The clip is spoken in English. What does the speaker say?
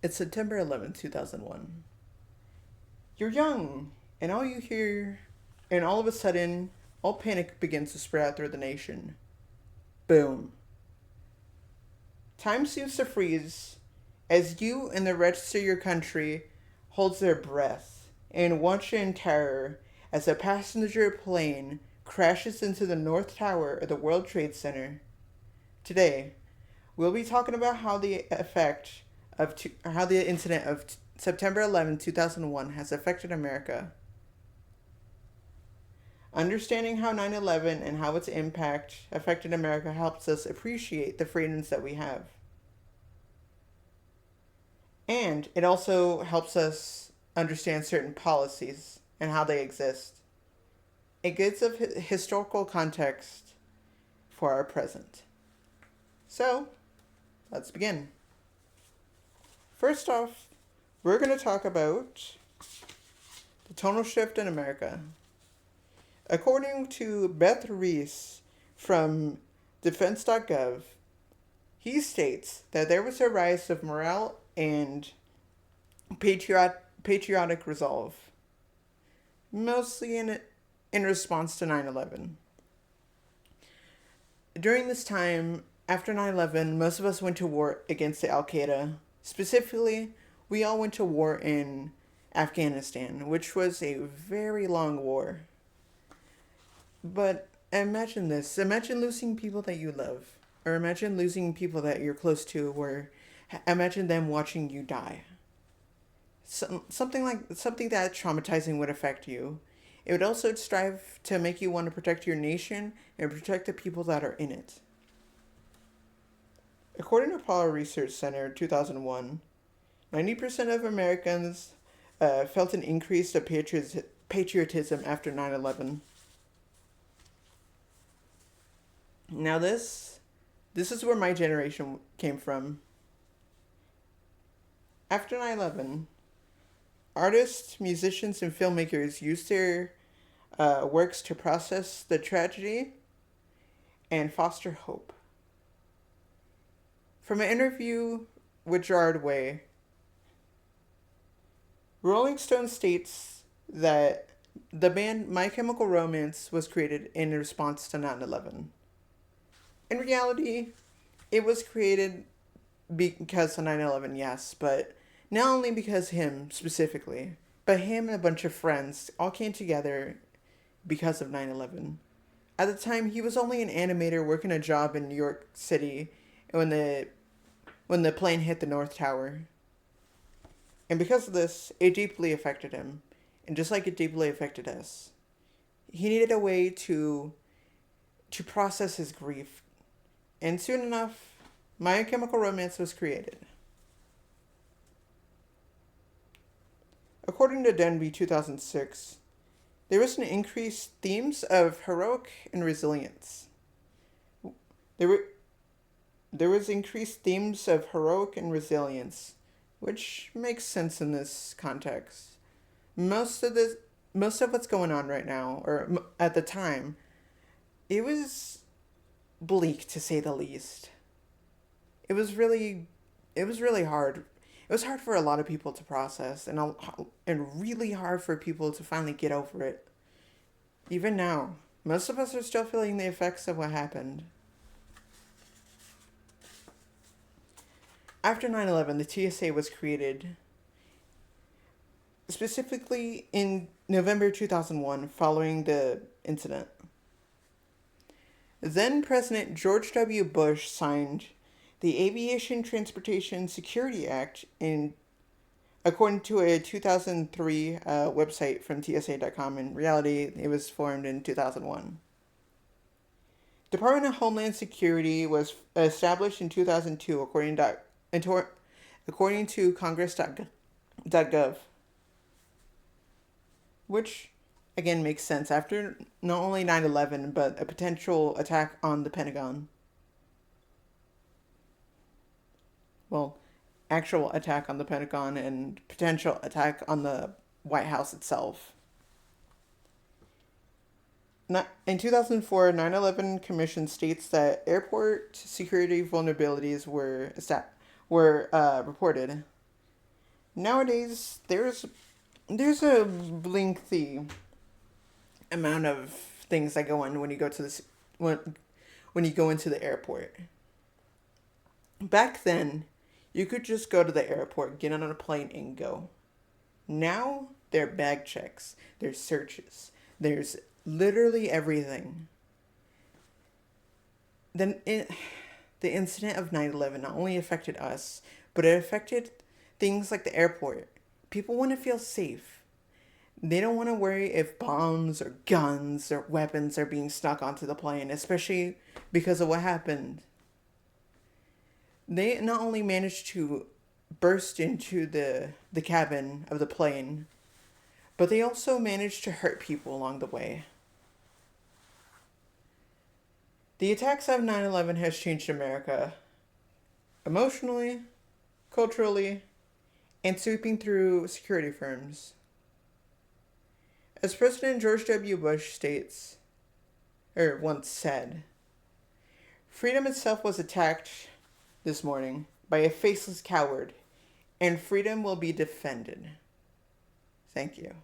It's September 11th, 2001. You're young, and all you hear, and all of a sudden, all panic begins to spread out through the nation. Boom. Time seems to freeze as you and the rest of your country holds their breath and watch in terror as a passenger plane crashes into the North Tower of the World Trade Center. Today, we'll be talking about how the incident of September 11, 2001 has affected America. Understanding how 9/11 and how its impact affected America helps us appreciate the freedoms that we have. And it also helps us understand certain policies and how they exist. It gives a historical context for our present. So, let's begin. First off, we're going to talk about the tonal shift in America. According to Beth Reese from defense.gov, he states that there was a rise of morale and patriotic resolve, mostly in response to 9/11. During this time, after 9/11, most of us went to war against Al Qaeda. Specifically, we all went to war in Afghanistan, which was a very long war. But imagine this. Imagine losing people that you love. Or imagine losing people that you're close to, where imagine them watching you die. Something that traumatizing would affect you. It would also strive to make you want to protect your nation and protect the people that are in it. According to Paul Research Center 2001, 90% of Americans felt an increase of patriotism after 9/11. Now this is where my generation came from. After 9/11, artists, musicians, and filmmakers used their works to process the tragedy and foster hope. From an interview with Gerard Way, Rolling Stone states that the band My Chemical Romance was created in response to 9/11. In reality, it was created because of 9/11, yes, but not only because him specifically, but him and a bunch of friends all came together because of 9/11. At the time, he was only an animator working a job in New York City when the plane hit the North Tower. And because of this, it deeply affected him. And just like it deeply affected us, he needed a way to process his grief. And soon enough, My Chemical Romance was created. According to Denby 2006, there was an increased themes of heroic and resilience. There were there was increased themes of heroic and resilience, which makes sense in this context. Most of this most of what's going on right now, or at the time, it was bleak to say the least. It was really it was really hard. It was hard for a lot of people to process, and really hard for people to finally get over it. Even now, most of us are still feeling the effects of what happened. After 9/11, the TSA was created specifically in November 2001 following the incident. Then President George W. Bush signed the Aviation Transportation Security Act in according to a 2003 website from TSA.com. In reality, it was formed in 2001. Department of Homeland Security was established in 2002 according to Congress.gov, which again makes sense after not only 9/11 but a potential attack on the Pentagon. Well, actual attack on the Pentagon and potential attack on the White House itself. In 2004, 9/11 Commission states that airport security vulnerabilities were reported. Nowadays, there's a lengthy amount of things that go on when you go to this when you go into the airport. Back then, you could just go to the airport, get on a plane, and go. Now, there are bag checks, there's searches, there's literally everything. Then the incident of 9/11 not only affected us, but it affected things like the airport. People want to feel safe. They don't want to worry if bombs or guns or weapons are being snuck onto the plane, especially because of what happened. They not only managed to burst into the cabin of the plane, but they also managed to hurt people along the way. The attacks of 9/11 has changed America emotionally, culturally, and sweeping through security firms. As President George W. Bush states, or once said, freedom itself was attacked this morning by a faceless coward, and freedom will be defended. Thank you.